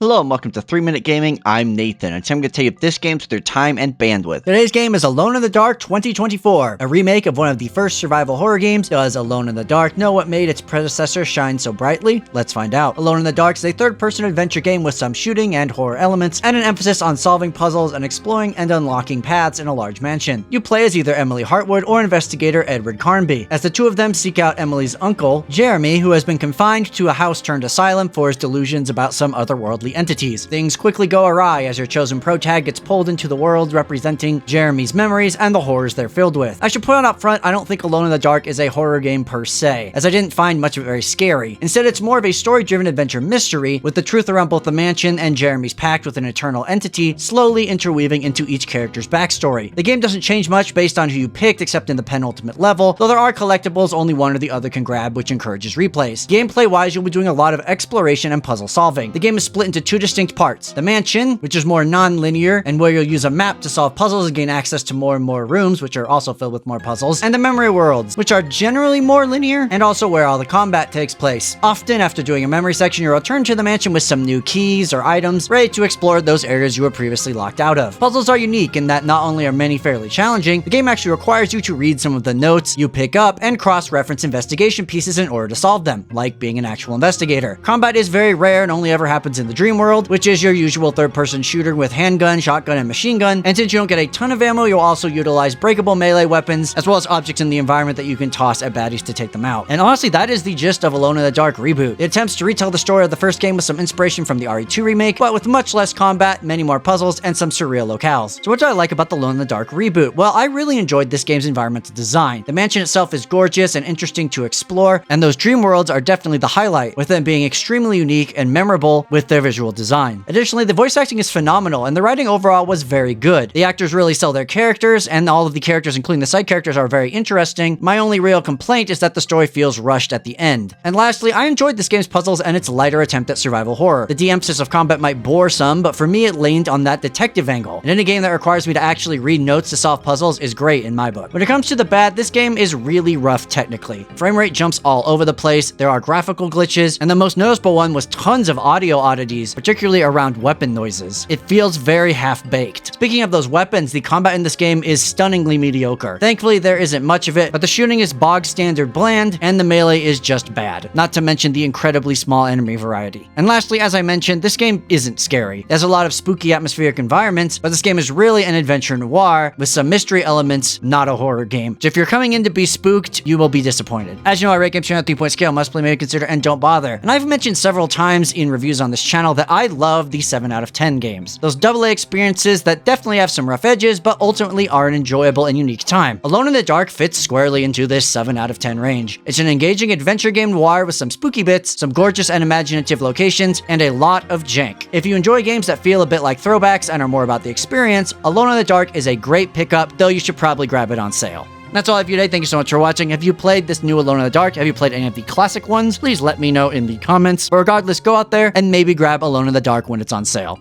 Hello and welcome to 3 Minute Gaming. I'm Nathan, and today I'm going to tell you if this game's worth your time and bandwidth. Today's game is Alone in the Dark 2024, a remake of one of the first survival horror games. Does Alone in the Dark know what made its predecessor shine so brightly? Let's find out. Alone in the Dark is a third-person adventure game with some shooting and horror elements, and an emphasis on solving puzzles and exploring and unlocking paths in a large mansion. You play as either Emily Hartwood or investigator Edward Carnby, as the two of them seek out Emily's uncle, Jeremy, who has been confined to a house-turned-asylum for his delusions about some otherworldly entities. Things quickly go awry as your chosen protag gets pulled into the world representing Jeremy's memories and the horrors they're filled with. I should point out up front, I don't think Alone in the Dark is a horror game per se, as I didn't find much of it very scary. Instead, it's more of a story-driven adventure mystery, with the truth around both the mansion and Jeremy's pact with an eternal entity slowly interweaving into each character's backstory. The game doesn't change much based on who you picked, except in the penultimate level, though there are collectibles only one or the other can grab, which encourages replays. Gameplay-wise, you'll be doing a lot of exploration and puzzle solving. The game is split into two distinct parts. The mansion, which is more non-linear, and where you'll use a map to solve puzzles and gain access to more and more rooms, which are also filled with more puzzles, and the memory worlds, which are generally more linear, and also where all the combat takes place. Often, after doing a memory section, you'll return to the mansion with some new keys or items, ready to explore those areas you were previously locked out of. Puzzles are unique in that not only are many fairly challenging, the game actually requires you to read some of the notes you pick up and cross-reference investigation pieces in order to solve them, like being an actual investigator. Combat is very rare and only ever happens in the dream world, which is your usual third-person shooter with handgun, shotgun, and machine gun, and since you don't get a ton of ammo, you'll also utilize breakable melee weapons, as well as objects in the environment that you can toss at baddies to take them out. And honestly, that is the gist of Alone in the Dark reboot. It attempts to retell the story of the first game with some inspiration from the RE2 remake, but with much less combat, many more puzzles, and some surreal locales. So what do I like about the Alone in the Dark reboot? Well, I really enjoyed this game's environmental design. The mansion itself is gorgeous and interesting to explore, and those dream worlds are definitely the highlight, with them being extremely unique and memorable with their visual design. Additionally, the voice acting is phenomenal, and the writing overall was very good. The actors really sell their characters, and all of the characters, including the side characters, are very interesting. My only real complaint is that the story feels rushed at the end. And lastly, I enjoyed this game's puzzles and its lighter attempt at survival horror. The de-emphasis of combat might bore some, but for me it leaned on that detective angle. And in a game that requires me to actually read notes to solve puzzles is great in my book. When it comes to the bad, this game is really rough technically. Frame rate jumps all over the place, there are graphical glitches, and the most noticeable one was tons of audio oddities, particularly around weapon noises. It feels very half-baked. Speaking of those weapons, the combat in this game is stunningly mediocre. Thankfully, there isn't much of it, but the shooting is bog standard bland, and the melee is just bad. Not to mention the incredibly small enemy variety. And lastly, as I mentioned, this game isn't scary. There's a lot of spooky atmospheric environments, but this game is really an adventure noir with some mystery elements, not a horror game. So if you're coming in to be spooked, you will be disappointed. As you know, I rate games on a 3-point scale, must play, maybe consider, and don't bother. And I've mentioned several times in reviews on this channel that I love the 7 out of 10 games. Those AA experiences that definitely have some rough edges, but ultimately are an enjoyable and unique time. Alone in the Dark fits squarely into this 7 out of 10 range. It's an engaging adventure game noir with some spooky bits, some gorgeous and imaginative locations, and a lot of jank. If you enjoy games that feel a bit like throwbacks and are more about the experience, Alone in the Dark is a great pickup, though you should probably grab it on sale. That's all I have for you today. Thank you so much for watching. Have you played this new Alone in the Dark? Have you played any of the classic ones? Please let me know in the comments. But regardless, go out there and maybe grab Alone in the Dark when it's on sale.